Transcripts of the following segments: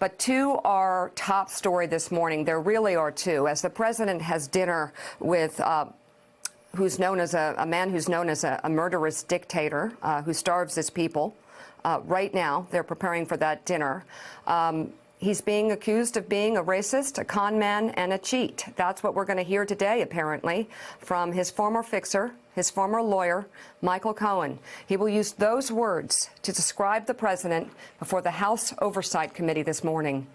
But two are top story this morning. There really are two. As the president has dinner with who's known as a man who's known as a murderous dictator who starves his people. Right now, they're preparing for that dinner. He's being accused of being a racist, a con man, and a cheat. That's what we're going to hear today, apparently, from his former fixer, his former lawyer, Michael Cohen. He will use those words to describe the president before the House Oversight Committee this morning.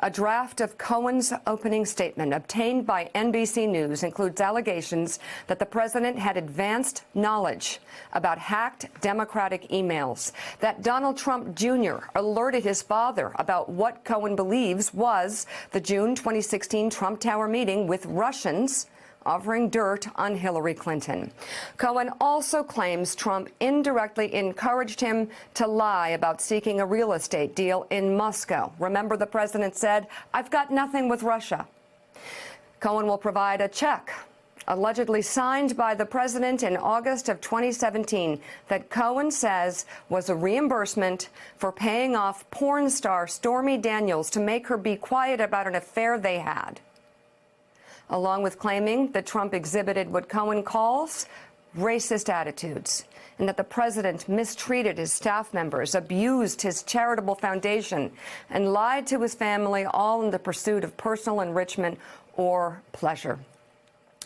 A draft of Cohen's opening statement obtained by NBC News includes allegations that the president had advanced knowledge about hacked Democratic emails, that Donald Trump Jr. alerted his father about what Cohen believes was the June 2016 Trump Tower meeting with Russians offering dirt on Hillary Clinton. Cohen also claims Trump indirectly encouraged him to lie about seeking a real estate deal in Moscow. Remember, the president said, "I've got nothing with Russia." Cohen will provide a check allegedly signed by the president in August of 2017 that Cohen says was a reimbursement for paying off porn star Stormy Daniels to make her be quiet about an affair they had, along with claiming that Trump exhibited what Cohen calls racist attitudes, and that the president mistreated his staff members, abused his charitable foundation, and lied to his family, all in the pursuit of personal enrichment or pleasure.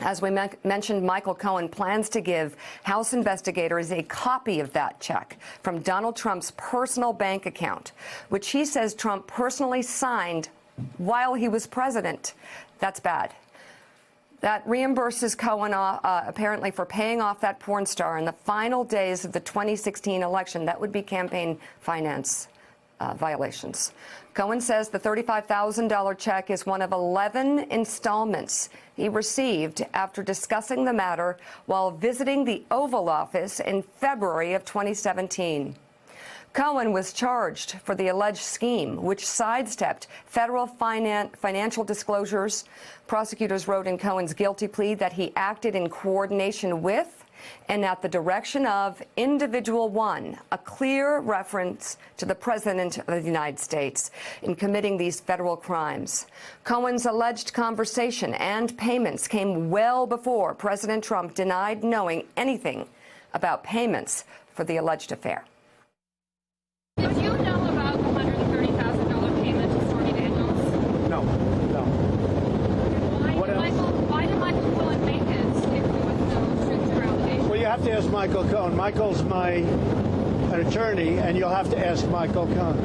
As we mentioned, Michael Cohen plans to give House investigators a copy of that check from Donald Trump's personal bank account, which he says Trump personally signed while he was president. That's bad. That reimburses Cohen apparently for paying off that porn star in the final days of the 2016 election. That would be campaign finance violations. Cohen says the $35,000 check is one of 11 installments he received after discussing the matter while visiting the Oval Office in February of 2017. Cohen was charged for the alleged scheme, which sidestepped federal financial disclosures. Prosecutors wrote in Cohen's guilty plea that he acted in coordination with and at the direction of Individual One, a clear reference to the President of the United States, in committing these federal crimes. Cohen's alleged conversation and payments came well before President Trump denied knowing anything about payments for the alleged affair. Did you know about the $130,000 payment to Stormy Daniels? No. Why did Michael Cohen make it if there was no truth or allegation? Well, you have to ask Michael Cohen. Michael's an attorney, and you'll have to ask Michael Cohen.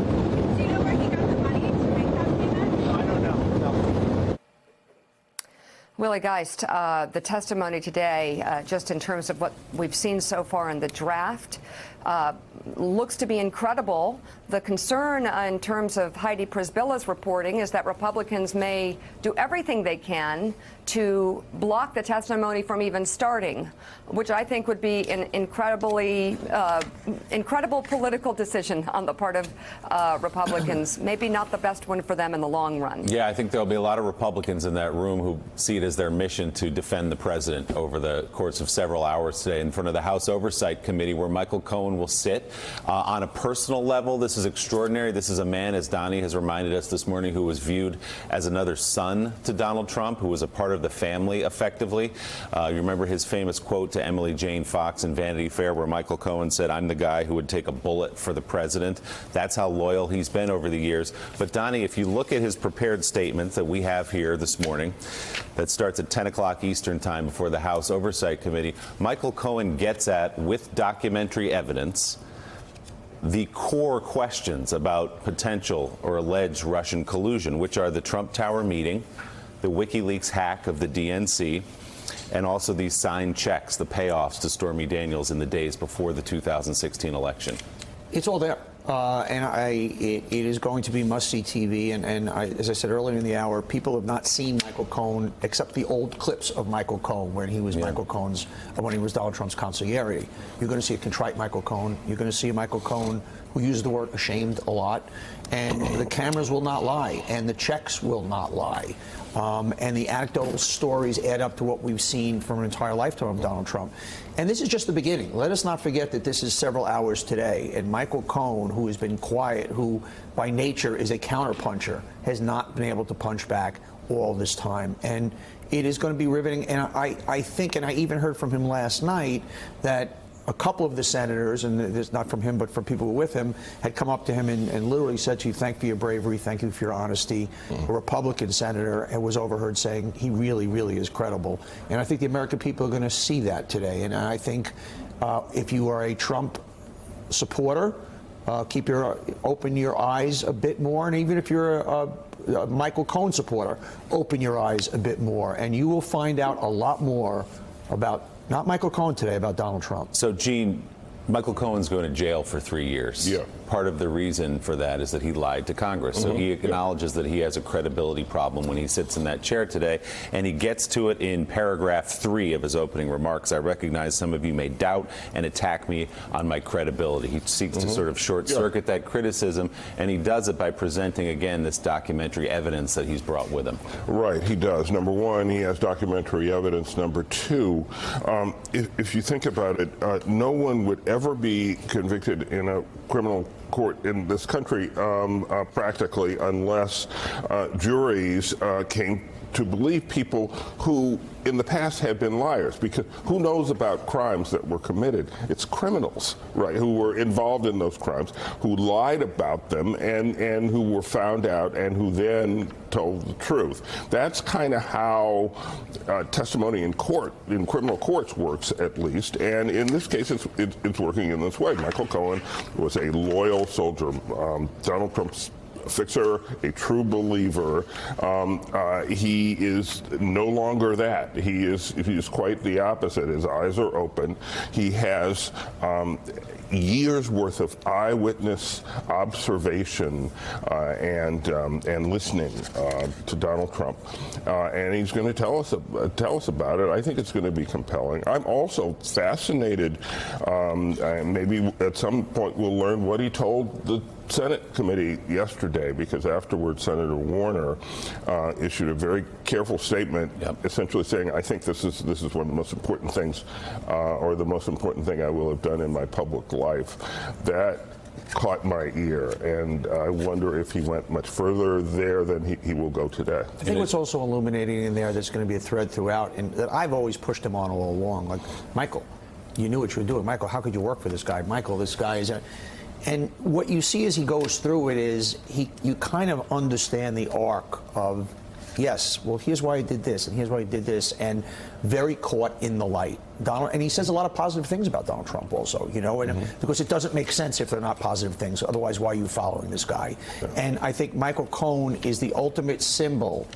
Do you know where he got the money to make that payment? I don't know. No. Willie Geist, the testimony today, just in terms of what we've seen so far in the draft, looks to be incredible. The concern in terms of Heidi Prisbilla's reporting is that Republicans may do everything they can to block the testimony from even starting, which I think would be an incredible political decision on the part of Republicans. Maybe not the best one for them in the long run. Yeah, I think there'll be a lot of Republicans in that room who see it as their mission to defend the president over the course of several hours today in front of the House Oversight Committee, where Michael Cohen will sit. On a personal level, this is extraordinary. This is a man, as Donnie has reminded us this morning, who was viewed as another son to Donald Trump, who was a part of the family, effectively. You remember his famous quote to Emily Jane Fox in Vanity Fair, where Michael Cohen said, "I'm the guy who would take a bullet for the president." That's how loyal he's been over the years. But, Donnie, if you look at his prepared statement that we have here this morning, that starts at 10 o'clock Eastern time before the House Oversight Committee, Michael Cohen gets at, with documentary evidence, the core questions about potential or alleged Russian collusion, which are the Trump Tower meeting, the WikiLeaks hack of the DNC, and also these signed checks, the payoffs to Stormy Daniels in the days before the 2016 election. It's all there. It is going to be must-see TV, as I said earlier in the hour, people have not seen Michael Cohen except the old clips of Michael Cohen when he was when he was Donald Trump's consigliere. You're going to see a contrite Michael Cohen. You're going to see a Michael Cohen who uses the word ashamed a lot. And the cameras will not lie, and the checks will not lie. And the anecdotal stories add up to what we've seen from an entire lifetime of Donald Trump. And this is just the beginning. Let us not forget that this is several hours today. And Michael Cohen, who has been quiet, who by nature is a counterpuncher, has not been able to punch back all this time. And it is going to be riveting. And I think, and I even heard from him last night, that a couple of the senators, and it's not from him, but from people who were with him, had come up to him and literally said to you, thank you for your bravery, thank you for your honesty. A Republican senator was overheard saying he really, really is credible. And I think the American people are going to see that today. And I think if you are a Trump supporter, open your eyes a bit more. And even if you're a Michael Cohen supporter, open your eyes a bit more. And you will find out a lot more about not Michael Cohen today, about Donald Trump. So, Gene, Michael Cohen's going to jail for 3 years. Yeah. Part of the reason for that is that he lied to Congress. So he acknowledges that he has a credibility problem when he sits in that chair today, and he gets to it in paragraph 3 of his opening remarks. I recognize some of you may doubt and attack me on my credibility. He seeks to sort of short-circuit that criticism, and he does it by presenting, again, this documentary evidence that he's brought with him. Right, he does. Number one, he has documentary evidence. Number two, if you think about it, no one would ever be convicted in a criminal court in this country practically unless juries came to believe people who in the past have been liars, because who knows about crimes that were committed? It's criminals, right, who were involved in those crimes, who lied about them and who were found out and who then told the truth. That's kind of how testimony in court, in criminal courts, works, at least. And in this case, it's working in this way. Michael Cohen was a loyal soldier. Donald Trump's fixer, a true believer. He is no longer that. He is quite the opposite. His eyes are open. He has years worth of eyewitness observation and listening to Donald Trump, and he's going to tell us about it. I think it's going to be compelling. I'm also fascinated. Maybe at some point we'll learn what he told the Senate committee yesterday, because afterwards Senator Warner issued a very careful statement, essentially saying, I think this is one of the most important things, or the most important thing I will have done in my public life. That caught my ear, and I wonder if he went much further there than he will go today. I think what's also illuminating in there that's going to be a thread throughout, and that I've always pushed him on all along, like, Michael, you knew what you were doing. Michael, how could you work for this guy? Michael, this guy is... And what you see as he goes through it is you kind of understand the arc of, yes, well, here's why he did this, and here's why he did this, and very caught in the light. And he says a lot of positive things about Donald Trump also, you know, and because it doesn't make sense if they're not positive things. Otherwise, why are you following this guy? Yeah. And I think Michael Cohen is the ultimate symbol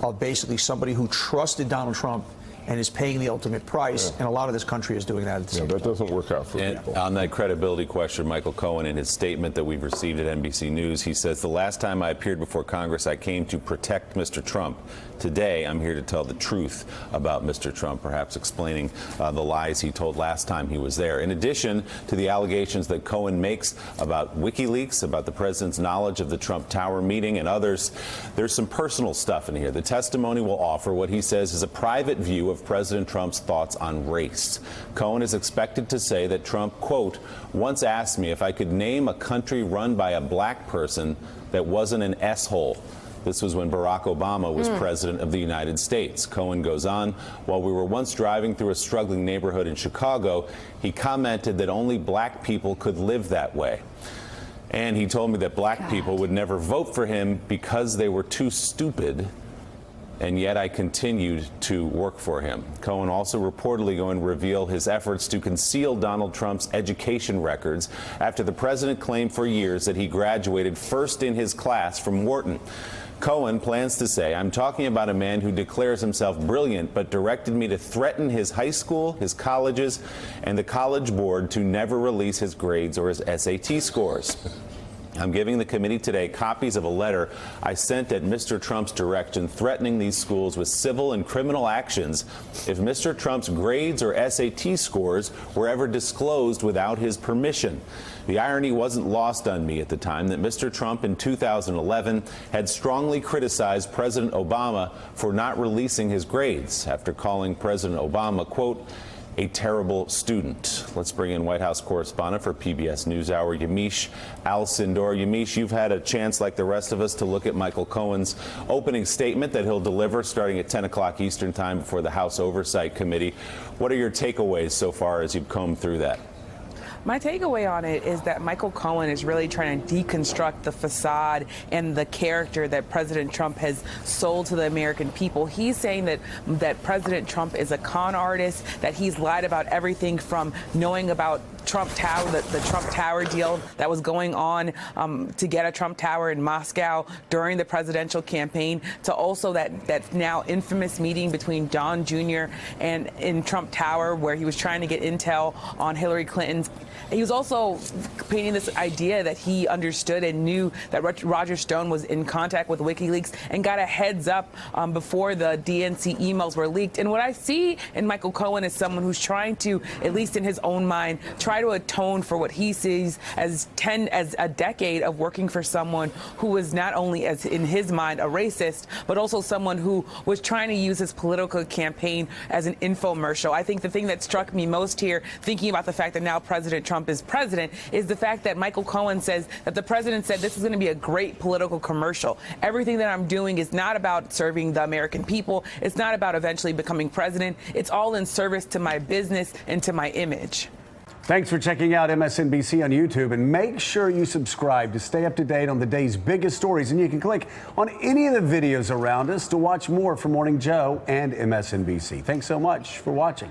of basically somebody who trusted Donald Trump and is paying the ultimate price, and a lot of this country is doing that at the same time. That doesn't work out for people. On that credibility question, Michael Cohen, in his statement that we've received at NBC News, he says, the last time I appeared before Congress, I came to protect Mr. Trump. Today, I'm here to tell the truth about Mr. Trump, perhaps explaining the lies he told last time he was there. In addition to the allegations that Cohen makes about WikiLeaks, about the president's knowledge of the Trump Tower meeting and others, there's some personal stuff in here. The testimony will offer what he says is a private view of President Trump's thoughts on race. Cohen is expected to say that Trump, quote, once asked me if I could name a country run by a black person that wasn't an S-hole. This was when Barack Obama was president of the United States. Cohen goes on, while we were once driving through a struggling neighborhood in Chicago, he commented that only black people could live that way. And he told me that black people would never vote for him because they were too stupid, and yet I continued to work for him. Cohen also reportedly going to reveal his efforts to conceal Donald Trump's education records after the president claimed for years that he graduated first in his class from Wharton. Cohen plans to say, I'm talking about a man who declares himself brilliant, but directed me to threaten his high school, his colleges, and the College Board to never release his grades or his SAT scores. I'm giving the committee today copies of a letter I sent at Mr. Trump's direction threatening these schools with civil and criminal actions if Mr. Trump's grades or SAT scores were ever disclosed without his permission. The irony wasn't lost on me at the time that Mr. Trump in 2011 had strongly criticized President Obama for not releasing his grades after calling President Obama, quote, a terrible student. Let's bring in White House correspondent for PBS NewsHour, Yamiche Alcindor. Yamiche, you've had a chance, like the rest of us, to look at Michael Cohen's opening statement that he'll deliver starting at 10 o'clock Eastern Time before the House Oversight Committee. What are your takeaways so far as you've combed through that? My takeaway on it is that Michael Cohen is really trying to deconstruct the facade and the character that President Trump has sold to the American people. He's saying that President Trump is a con artist, that he's lied about everything from knowing about Trump Tower, the Trump Tower deal that was going on to get a Trump Tower in Moscow during the presidential campaign, to also that now infamous meeting between Don Jr. and in Trump Tower where he was trying to get intel on Hillary Clinton's. He was also painting this idea that he understood and knew that Roger Stone was in contact with WikiLeaks and got a heads up before the DNC emails were leaked. And what I see in Michael Cohen is someone who's trying to, at least in his own mind, try to atone for what he sees as a decade of working for someone who was not only, as in his mind, a racist, but also someone who was trying to use his political campaign as an infomercial. I think the thing that struck me most here, thinking about the fact that now President Trump is president, is the fact that Michael Cohen says that the president said this is going to be a great political commercial. Everything that I'm doing is not about serving the American people. It's not about eventually becoming president. It's all in service to my business and to my image. Thanks for checking out MSNBC on YouTube, and make sure you subscribe to stay up to date on the day's biggest stories. And you can click on any of the videos around us to watch more from Morning Joe and MSNBC. Thanks so much for watching.